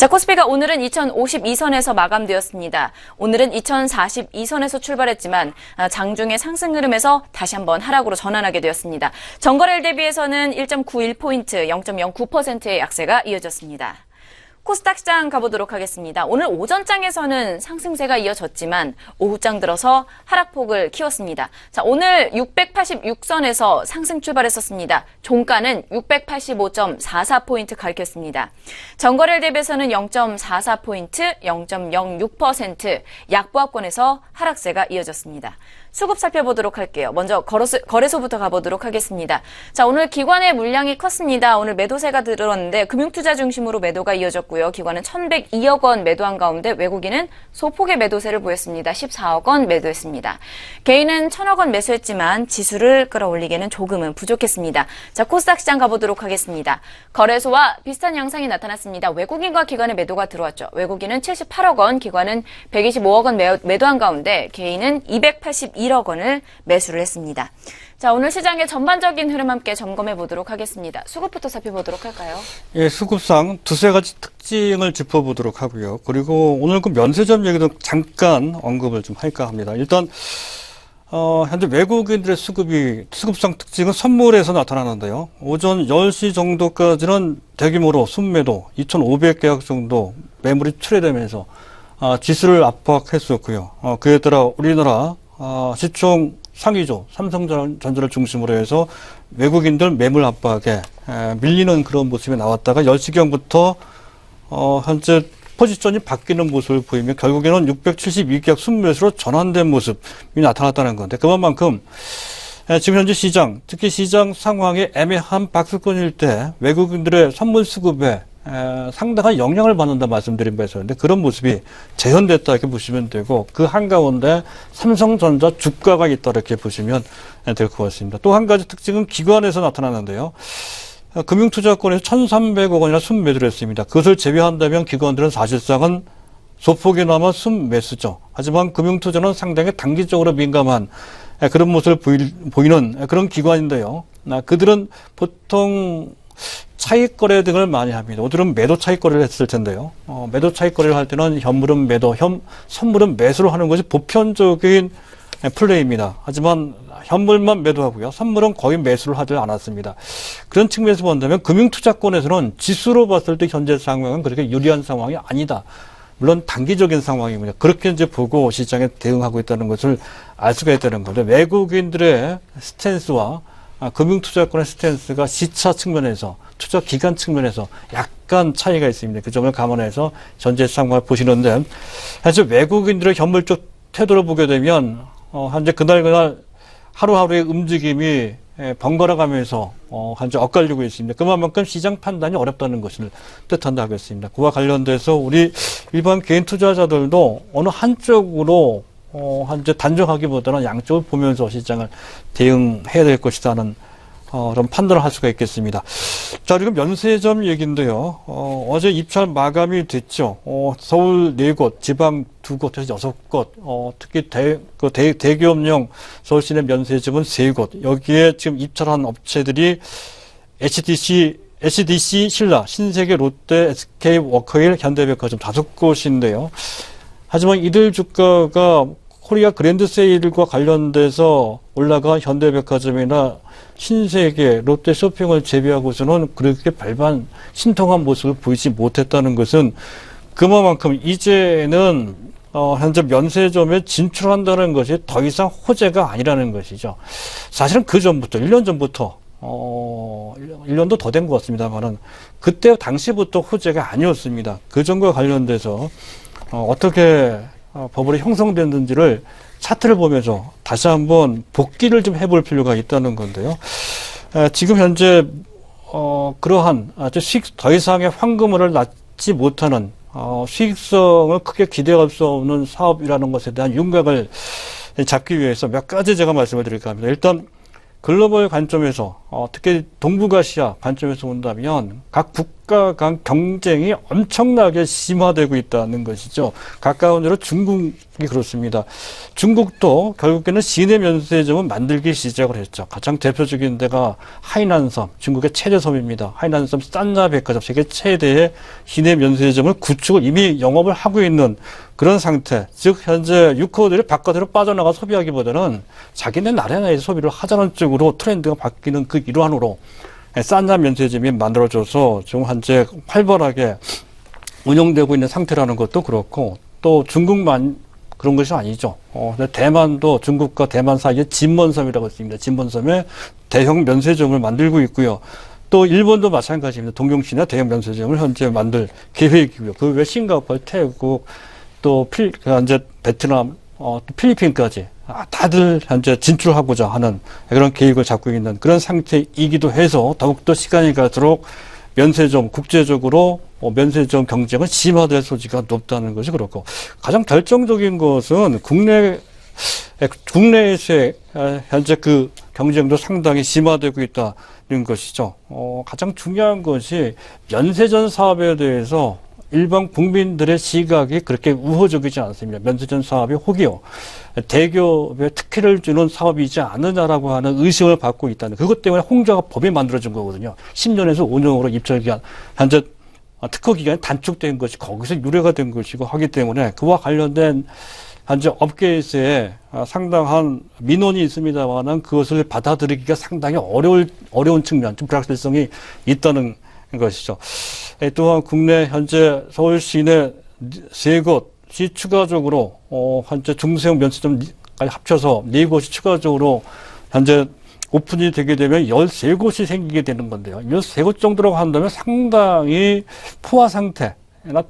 자, 코스피가 오늘은 2052선에서 마감되었습니다. 오늘은 2042선에서 출발했지만 장중의 상승 흐름에서 다시 한번 하락으로 전환하게 되었습니다. 전거래일 대비해서는 1.91포인트, 0.09%의 약세가 이어졌습니다. 코스닥 시장 가보도록 하겠습니다. 오늘 오전장에서는 상승세가 이어졌지만 오후장 들어서 하락폭을 키웠습니다. 자, 오늘 686선에서 상승 출발했었습니다. 종가는 685.44포인트 가리켰습니다. 전거래일 대비해서는 0.44포인트, 0.06% 약보합권에서 하락세가 이어졌습니다. 수급 살펴보도록 할게요. 먼저 거래소부터 가보도록 하겠습니다. 자, 오늘 기관의 물량이 컸습니다. 오늘 매도세가 들어왔는데 금융투자 중심으로 매도가 이어졌고요. 기관은 1,102억 원 매도한 가운데 외국인은 소폭의 매도세를 보였습니다. 14억 원 매도했습니다. 개인은 1,000억 원 매수했지만 지수를 끌어올리기에는 조금은 부족했습니다. 자, 코스닥 시장 가보도록 하겠습니다. 거래소와 비슷한 양상이 나타났습니다. 외국인과 기관의 매도가 들어왔죠. 외국인은 78억 원, 기관은 125억 원 매도한 가운데 개인은 281억 원을 매수를 했습니다. 자, 오늘 시장의 전반적인 흐름 함께 점검해 보도록 하겠습니다. 수급부터 살펴보도록 할까요? 예, 수급상 두세 가지 특징을 짚어보도록 하고요. 그리고 오늘 그 면세점 얘기도 잠깐 언급을 좀 할까 합니다. 일단 현재 외국인들의 수급상 특징은 선물에서 나타나는데요. 오전 10시 정도까지는 대규모로 순매도 2,500계약 정도 매물이 출회되면서 지수를 압박했었고요. 그에 따라 우리나라 시총 상위주 삼성전자를 중심으로 해서 외국인들 매물 압박에 밀리는 그런 모습이 나왔다가 10시경부터 현재 포지션이 바뀌는 모습을 보이며 결국에는 672계약 순매수로 전환된 모습이 나타났다는 건데, 그만큼 지금 현재 시장, 특히 시장 상황이 애매한 박스권일 때 외국인들의 선물 수급에 상당한 영향을 받는다 말씀드린 바 있었는데, 그런 모습이 재현됐다 이렇게 보시면 되고, 그 한가운데 삼성전자 주가가 있다 이렇게 보시면 될 것 같습니다. 또 한 가지 특징은 기관에서 나타나는데요. 금융투자권에서 1,300억 원이나 순매도를 했습니다. 그것을 제외한다면 기관들은 사실상은 소폭이나마 순매수죠. 하지만 금융투자는 상당히 단기적으로 민감한 그런 모습을 보이는 그런 기관인데요. 그들은 보통 차익 거래 등을 많이 합니다. 오늘은 매도 차익 거래를 했을 텐데요. 매도 차익 거래를 할 때는 현물은 매도, 선물은 매수를 하는 것이 보편적인 플레이입니다. 하지만 현물만 매도하고요. 선물은 거의 매수를 하지 않았습니다. 그런 측면에서 본다면 금융투자권에서는 지수로 봤을 때 현재 상황은 그렇게 유리한 상황이 아니다. 물론 단기적인 상황입니다. 그렇게 이제 보고 시장에 대응하고 있다는 것을 알 수가 있다는 거죠. 외국인들의 스탠스와 금융투자권의 스탠스가 시차 측면에서, 투자 기간 측면에서 약간 차이가 있습니다. 그 점을 감안해서 현재 상황을 보시는데, 현재 외국인들의 현물적 태도를 보게 되면 현재 그날 하루하루의 움직임이 번갈아 가면서 현재 엇갈리고 있습니다. 그만큼 시장 판단이 어렵다는 것을 뜻한다 하겠습니다. 그와 관련돼서 우리 일반 개인 투자자들도 어느 한쪽으로 현재 단정하기보다는 양쪽을 보면서 시장을 대응해야 될 것이라는 좀 판단을 할 수가 있겠습니다. 자, 그리고 면세점 얘기인데요. 어제 입찰 마감이 됐죠. 서울 4곳, 지방 2곳에서 6곳, 특히 대기업용 서울시내 면세점은 3곳. 여기에 지금 입찰한 업체들이 HDC, 신라, 신세계, 롯데, SK 워커힐, 현대백화점 5곳인데요. 하지만 이들 주가가 코리아 그랜드 세일과 관련돼서 올라가 현대백화점이나 신세계, 롯데 쇼핑을 제외하고서는 그렇게 별반 신통한 모습을 보이지 못했다는 것은 그만큼 이제는 현재 면세점에 진출한다는 것이 더 이상 호재가 아니라는 것이죠. 사실은 그 전부터, 1년 전부터 1년도 더 된 것 같습니다만은 그때 당시부터 호재가 아니었습니다. 그 점과 관련돼서 어떻게 버블이 형성됐는지를 차트를 보면서 다시 한번 복기를 좀 해볼 필요가 있다는 건데요. 지금 현재 그러한 더 이상의 황금을 낳지 못하는 수익성을 크게 기대할 수 없는 사업이라는 것에 대한 윤곽을 잡기 위해서 몇 가지 제가 말씀을 드릴까 합니다. 일단 글로벌 관점에서 특히 동북아시아 관점에서 본다면 각 국가 간 경쟁이 엄청나게 심화되고 있다는 것이죠. 가까운 예로 중국이 그렇습니다. 중국도 결국에는 시내 면세점을 만들기 시작을 했죠. 가장 대표적인 데가 하이난섬, 중국의 최대 섬입니다. 하이난섬 산자 백화점, 세계 최대의 시내 면세점을 구축을 이미 영업을 하고 있는 그런 상태. 즉 현재 유코들이 바깥으로 빠져나가 소비하기보다는 자기네 나라 내에서 소비를 하자는 쪽으로 트렌드가 바뀌는 그 일환으로 산자 면세점이 만들어져서 지금 현재 활발하게 운영되고 있는 상태라는 것도 그렇고, 또 중국만 그런 것이 아니죠. 대만도 중국과 대만 사이에 진먼섬이라고 있습니다. 진먼섬에 대형 면세점을 만들고 있고요. 또 일본도 마찬가지입니다. 동경시내 대형 면세점을 현재 만들 계획이고요. 그 외 싱가포르, 태국, 또 현재 베트남, 또 필리핀까지 다들 현재 진출하고자 하는 그런 계획을 잡고 있는 그런 상태이기도 해서 더욱더 시간이 갈수록 면세점, 국제적으로 면세점 경쟁은 심화될 소지가 높다는 것이 그렇고, 가장 결정적인 것은 국내에서의 현재 그 경쟁도 상당히 심화되고 있다는 것이죠. 가장 중요한 것이 면세점 사업에 대해서 일반 국민들의 시각이 그렇게 우호적이지 않습니다. 면세점 사업이 혹여 대기업에 특혜를 주는 사업이지 않느냐라고 하는 의심을 받고 있다는, 그것 때문에 홍자가 법이 만들어진 거거든요. 10년에서 5년으로 입찰기간, 현재 특허 기간이 단축된 것이 거기서 유래가 된 것이고 하기 때문에 그와 관련된 현재 업계에서의 상당한 민원이 있습니다만 그것을 받아들이기가 상당히 어려운 측면, 좀 불확실성이 있다는 것이죠. 또한 국내 현재 서울 시내 3곳이 추가적으로 현재 중소형 면세점까지 합쳐서 4곳이 추가적으로 현재 오픈이 되게 되면 13곳이 생기게 되는 건데요. 13곳 정도라고 한다면 상당히 포화 상태나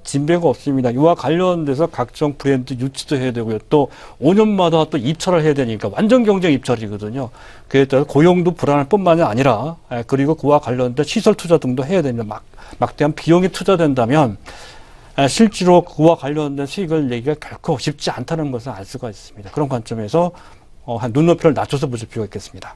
진배가 없습니다. 이와 관련돼서 각종 브랜드 유치도 해야 되고요. 또 5년마다 또 입찰을 해야 되니까 완전 경쟁 입찰이거든요. 그에 따라 고용도 불안할 뿐만이 아니라, 그리고 그와 관련된 시설 투자 등도 해야 됩니다. 막대한 비용이 투자된다면 실제로 그와 관련된 수익을 내기가 결코 쉽지 않다는 것을 알 수가 있습니다. 그런 관점에서 눈높이를 낮춰서 보실 필요가 있겠습니다.